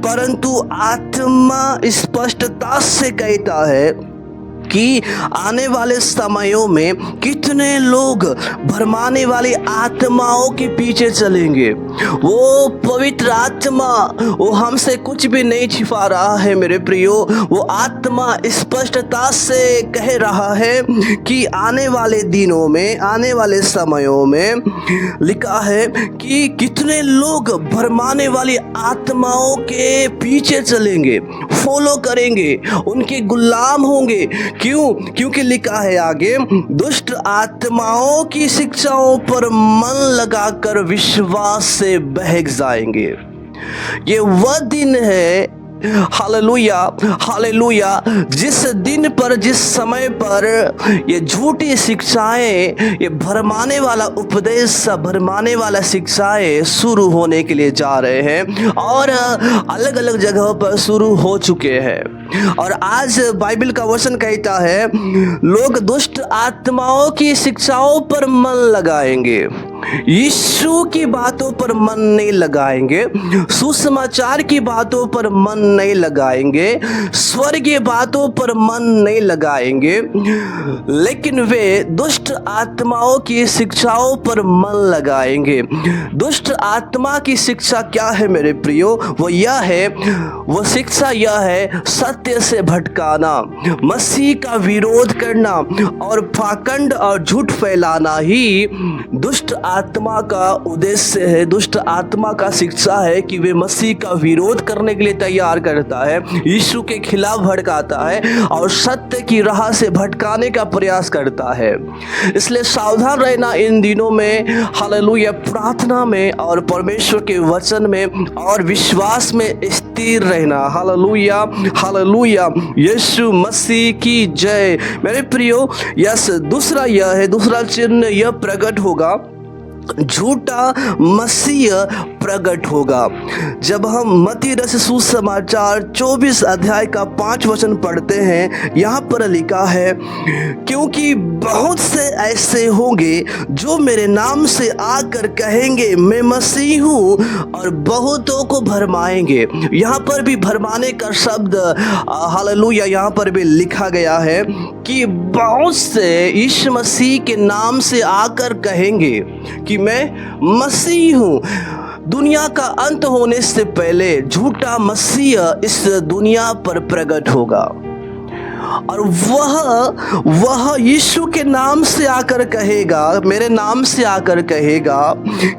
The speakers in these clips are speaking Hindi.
परंतु आत्मा स्पष्टता से कहता है कि आने वाले समयों में कितने लोग भरमाने वाली आत्माओं के पीछे चलेंगे। वो पवित्र आत्मा वो हमसे कुछ भी नहीं छिपा रहा है मेरे प्रियो। वो आत्मा स्पष्टता से कह रहा है कि आने वाले दिनों में, आने वाले समयों में लिखा है कि कितने लोग भरमाने वाली आत्माओं के पीछे चलेंगे, फॉलो करेंगे, उनके गुलाम होंगे। क्यों? क्योंकि लिखा है आगे, दुष्ट आत्माओं की शिक्षाओं पर मन लगाकर विश्वास से बहक जाएंगे। ये वह दिन है, हालेलुया हालेलुया, जिस दिन पर, जिस समय पर ये झूठी शिक्षाएं, ये भरमाने वाला उपदेश, भरमाने वाला शिक्षाएं शुरू होने के लिए जा रहे हैं और अलग अलग जगहों पर शुरू हो चुके हैं। और आज बाइबल का वचन कहता है लोग दुष्ट आत्माओं की शिक्षाओं पर मन लगाएंगे, यीशु की बातों पर मन नहीं लगाएंगे, सुसमाचार की बातों पर मन नहीं लगाएंगे, स्वर्गीय बातों पर मन नहीं लगाएंगे, लेकिन वे दुष्ट आत्माओं की शिक्षाओं पर मन लगाएंगे। दुष्ट आत्मा की शिक्षा क्या है मेरे प्रियो? वो यह है, वो शिक्षा यह है, सत्य से भटकाना, मसीह का विरोध करना और पाखंड और झूठ फैलाना ही दुष्ट आत्मा का उद्देश्य है। दुष्ट आत्मा का शिक्षा है कि वे मसीह का विरोध करने के लिए तैयार करता है, यीशु के खिलाफ भड़काता है और सत्य की राह से भटकाने का प्रयास करता है। इसलिए सावधान रहना इन दिनों में, हालेलुया, प्रार्थना में और परमेश्वर के वचन में और विश्वास में स्थिर रहना। हालेलुया हालेलुया, यीशु मसीह की जय। मेरे प्रियो, यस, दूसरा यह है, दूसरा चिन्ह यह प्रकट होगा, झूठा मसीह प्रकट होगा। जब हम मत्ती रचित सुसमाचार 24 अध्याय का 5 वचन पढ़ते हैं, यहाँ पर लिखा है, क्योंकि बहुत से ऐसे होंगे जो मेरे नाम से आकर कहेंगे मैं मसीह हूँ और बहुतों को भरमाएंगे। यहाँ पर भी भरमाने का शब्द, हालेलुया, यहाँ पर भी लिखा गया है कि बहुत से यीशु मसीह के नाम से आकर कहेंगे कि मैं मसीह हूँ। दुनिया का अंत होने से पहले झूठा मसीह इस दुनिया पर प्रकट होगा और वह यीशु के नाम से आकर कहेगा, मेरे नाम से आकर कहेगा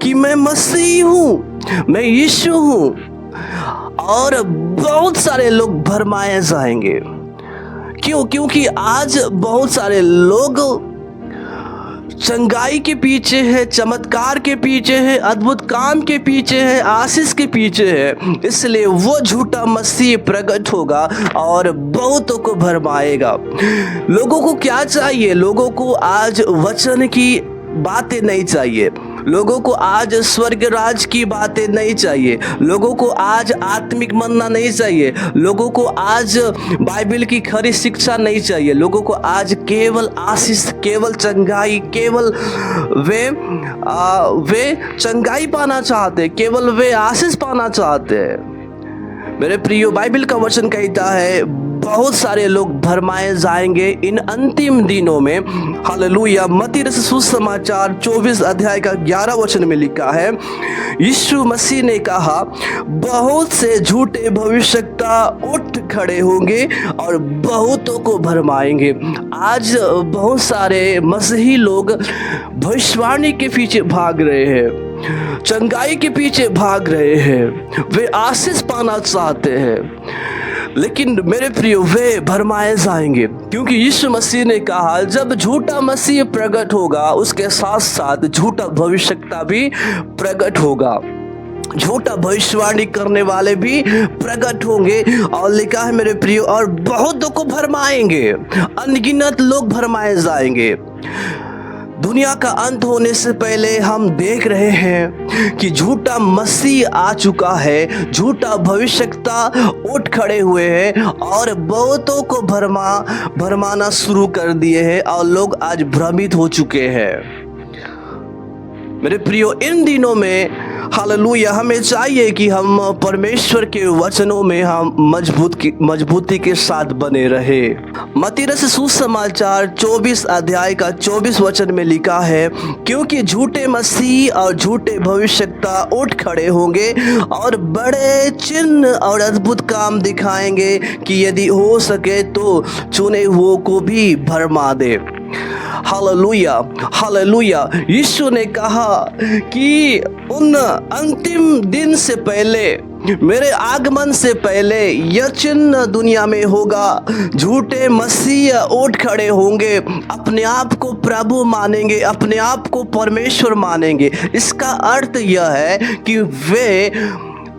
कि मैं मसीह हूँ, मैं यीशु हूँ, और बहुत सारे लोग भरमाए जाएंगे। क्यों? क्योंकि आज बहुत सारे लोग चंगाई के पीछे है, चमत्कार के पीछे है, अद्भुत काम के पीछे है, आशीष के पीछे है। इसलिए वो झूठा मसीह प्रकट होगा और बहुतों को भरमाएगा। लोगों को क्या चाहिए? लोगों को आज वचन की बातें नहीं चाहिए, लोगों को आज स्वर्ग राज की बातें नहीं चाहिए, लोगों को आज आत्मिक मन्ना नहीं चाहिए, लोगों को आज बाइबल की खरी शिक्षा नहीं चाहिए, लोगों को आज केवल आशीष, केवल चंगाई, केवल वे चंगाई पाना चाहते, केवल वे आशीष पाना चाहते हैं। मेरे प्रियो, बाइबल का वचन कहता है बहुत सारे लोग भरमाए जाएंगे इन अंतिम दिनों में। हालेलुया। मत्ती रचित सुसमाचार 24 अध्याय का 11 वचन में लिखा है, यीशु मसीह ने कहा, बहुत से झूठे भविष्यवक्ता उठ खड़े होंगे और बहुतों को भरमाएंगे। आज बहुत सारे मसीही लोग भविष्यवाणी के पीछे भाग रहे हैं, चंगाई के पीछे भाग रहे हैं, वे आशीष पाना चाहते हैं, लेकिन मेरे प्रियो वे भरमाए जाएंगे, क्योंकि यीशु मसीह ने कहा जब झूठा मसीह प्रकट होगा उसके साथ साथ झूठा भविष्यवक्ता भी प्रकट होगा, झूठा भविष्यवाणी करने वाले भी प्रकट होंगे। और लिखा है मेरे प्रियो, और बहुतों को भरमाएंगे, अनगिनत लोग भरमाए जाएंगे। दुनिया का अंत होने से पहले हम देख रहे हैं कि झूठा मसीह आ चुका है, झूठा भविष्यवक्ता उठ खड़े हुए हैं और बहुतों को भरमाना शुरू कर दिए हैं और लोग आज भ्रमित हो चुके हैं। मेरे प्रियो, इन दिनों में हालेलुया। हमें चाहिए कि हम परमेश्वर के वचनों में हम मजबूती के साथ बने रहे। मत्ती रचित सुसमाचार 24 अध्याय का 24 वचन में लिखा है, क्योंकि झूठे मसीह और झूठे भविष्यवक्ता उठ खड़े होंगे और बड़े चिन्ह और अद्भुत काम दिखाएंगे कि यदि हो सके तो चुने हुओं को भी भरमा दे। Hallelujah, hallelujah. यीशु ने कहा कि उन अंतिम दिन से पहले, मेरे आगमन से पहले यह चिन्ह दुनिया में होगा। झूठे मसीह उठ खड़े होंगे, अपने आप को प्रभु मानेंगे, अपने आप को परमेश्वर मानेंगे। इसका अर्थ यह है कि वे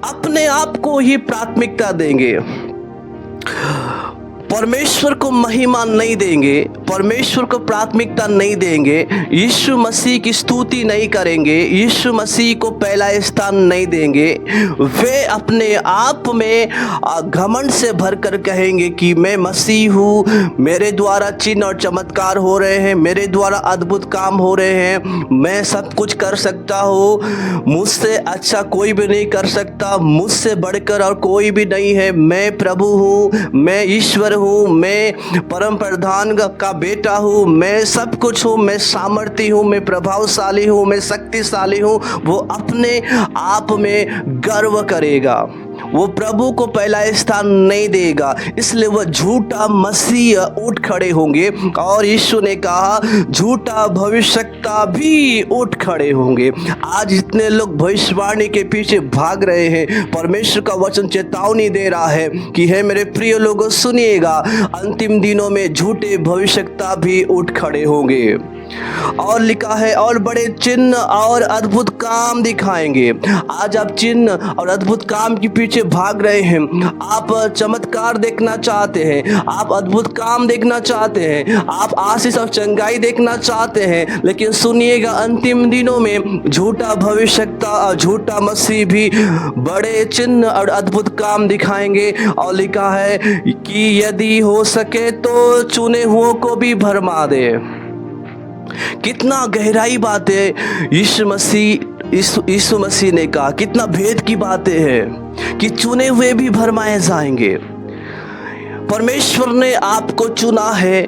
अपने आप को ही प्राथमिकता देंगे, परमेश्वर को महिमा नहीं देंगे, परमेश्वर को प्राथमिकता नहीं देंगे, यीशु मसीह की स्तुति नहीं करेंगे, यीशु मसीह को पहला स्थान नहीं देंगे। वे अपने आप में घमंड से भरकर कहेंगे कि मैं मसीह हूँ, मेरे द्वारा चिन्ह और चमत्कार हो रहे हैं, मेरे द्वारा अद्भुत काम हो रहे हैं, मैं सब कुछ कर सकता हूँ, मुझसे अच्छा कोई भी नहीं कर सकता, मुझसे बढ़कर और कोई भी नहीं है, मैं प्रभु हूँ, मैं ईश्वर हूँ, मैं परम प्रधान का बेटा हूँ, मैं सब कुछ हूँ, मैं सामर्थी हूँ, मैं प्रभावशाली हूँ, मैं शक्तिशाली हूँ। वो अपने आप में गर्व करेगा, वो प्रभु को पहला स्थान नहीं देगा, इसलिए वह झूठा मसीह उठ खड़े होंगे। और यीशु ने कहा झूठा भविष्यवक्ता भी उठ खड़े होंगे। आज जितने लोग भविष्यवाणी के पीछे भाग रहे हैं, परमेश्वर का वचन चेतावनी दे रहा है कि हे मेरे प्रिय लोगों सुनिएगा, अंतिम दिनों में झूठे भविष्यवक्ता भी उठ खड़े होंगे। और लिखा है और बड़े चिन्ह और अद्भुत काम दिखाएंगे। आज आप चिन्ह और अद्भुत काम के पीछे भाग रहे हैं, आप चमत्कार देखना चाहते हैं, आप अद्भुत काम देखना चाहते हैं, आप आशीष और चंगाई देखना चाहते हैं, लेकिन सुनिएगा अंतिम दिनों में झूठा भविष्यवक्ता और झूठा मसीह भी बड़े चिन्ह और अद्भुत काम दिखाएंगे। और लिखा है कि यदि हो सके तो चुने हुओं को भी भरमा दे। कितना गहराई बात है यीशु मसीह ने कहा, कितना भेद की बातें हैं कि चुने हुए भी भरमाए जाएंगे। परमेश्वर ने आपको चुना है,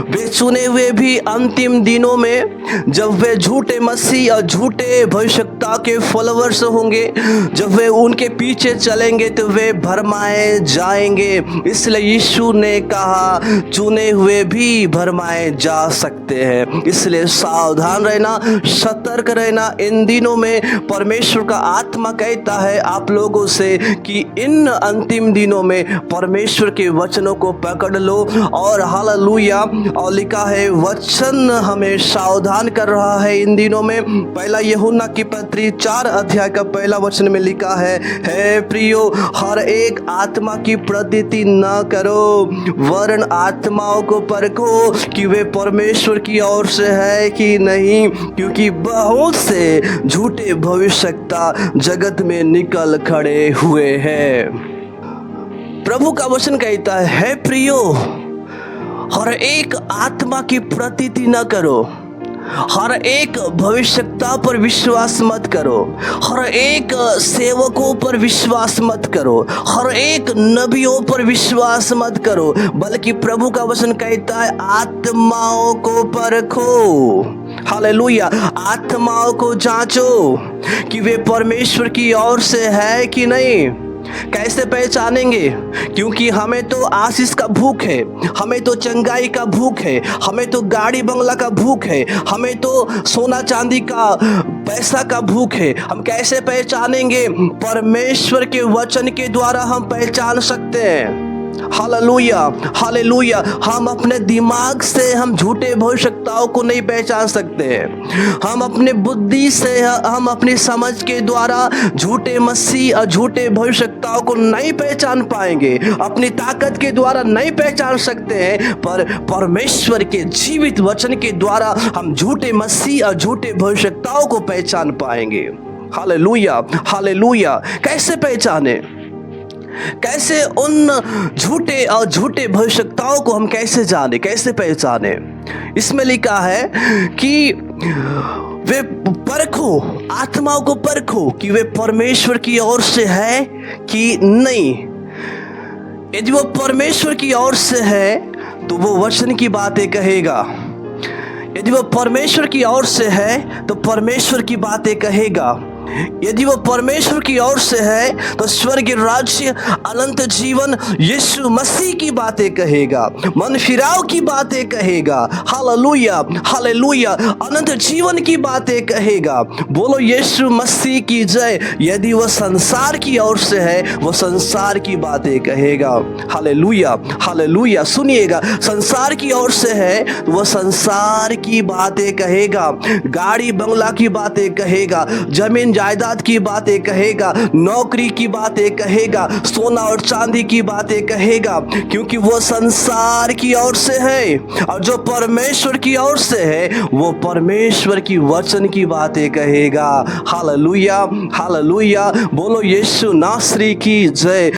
वे चुने हुए भी अंतिम दिनों में जब वे झूठे मसीह और झूठे भविष्यवक्ता के फॉलोअर्स होंगे, जब वे उनके पीछे चलेंगे तो वे भरमाए जाएंगे। इसलिए यीशु ने कहा चुने हुए भी भरमाए जा सकते हैं। इसलिए सावधान रहना, सतर्क रहना। इन दिनों में परमेश्वर का आत्मा कहता है आप लोगों से कि इन अंतिम दिनों में परमेश्वर के वचनों को पकड़ लो। और हालेलुया। और लिखा है वचन हमें सावधान कर रहा है इन दिनों में। पहला यूहन्ना की पत्री 4 अध्याय का पहला वचन में लिखा है, हे प्रियो हर एक आत्मा की प्रतीति न करो, वरन आत्माओं को परखो कि वे परमेश्वर की ओर से है कि नहीं, क्योंकि बहुत से झूठे भविष्यवक्ता जगत में निकल खड़े हुए हैं। प्रभु का वचन कहता है प्रियो हर एक आत्मा की प्रतीति न करो, हर एक भविष्यवक्ता पर विश्वास मत करो, हर एक सेवकों पर विश्वास मत करो, हर एक नबियों पर विश्वास मत करो, बल्कि प्रभु का वचन कहता है आत्माओं को परखो। हालेलुया। आत्माओं को जांचो कि वे परमेश्वर की ओर से है कि नहीं। कैसे पहचानेंगे? क्योंकि हमें तो आशीष का भूख है, हमें तो चंगाई का भूख है, हमें तो गाड़ी बंगला का भूख है, हमें तो सोना चांदी का पैसा का भूख है। हम कैसे पहचानेंगे? परमेश्वर के वचन के द्वारा हम पहचान सकते हैं। Hallelujah, hallelujah. हम अपने दिमाग से हम झूठे भविष्यवक्ताओं को नहीं पहचान सकते हैं। हम अपने बुद्धि से, हम अपनी समझ के द्वारा झूठे मसीह और झूठे भविष्यवक्ताओं को नहीं पहचान पाएंगे, अपनी ताकत के द्वारा नहीं पहचान सकते हैं, पर परमेश्वर के जीवित वचन के द्वारा हम झूठे मसीह और झूठे भविष्यवक्ताओं को पहचान पाएंगे। Hallelujah, hallelujah. कैसे पहचाने? कैसे उन झूठे और झूठे भविष्यवक्ताओं को हम कैसे जाने, कैसे पहचाने? इसमें लिखा है कि वे परखो, आत्माओं को परखो कि वे परमेश्वर की ओर से है कि नहीं। यदि वो परमेश्वर की ओर से है तो वो वचन की बातें कहेगा। यदि वो परमेश्वर की ओर से है तो परमेश्वर की बातें कहेगा। यदि वो परमेश्वर की ओर से है तो स्वर्ग राज्य, अनंत जीवन, यीशु मसीह की बातें कहेगा, मन फिराव की बातें कहेगा। हालेलुया, हालेलुया, अनंत जीवन की बातें कहेगा। बोलो यीशु मसीह की जय। यदि वो संसार की ओर से है वो संसार की बातें कहेगा। Hallelujah, hallelujah. सुनिएगा, संसार की ओर से है वो संसार की बातें कहेगा, गाड़ी बंगला की बातें कहेगा, जमीन जायदाद की बातें कहेगा, नौकरी की बातें कहेगा, सोना और चांदी की बातें कहेगा, क्योंकि वो संसार की ओर से है। और जो परमेश्वर की ओर से है वो परमेश्वर की वचन की बातें कहेगा। Hallelujah, hallelujah. बोलो यीशु नासरी की जय।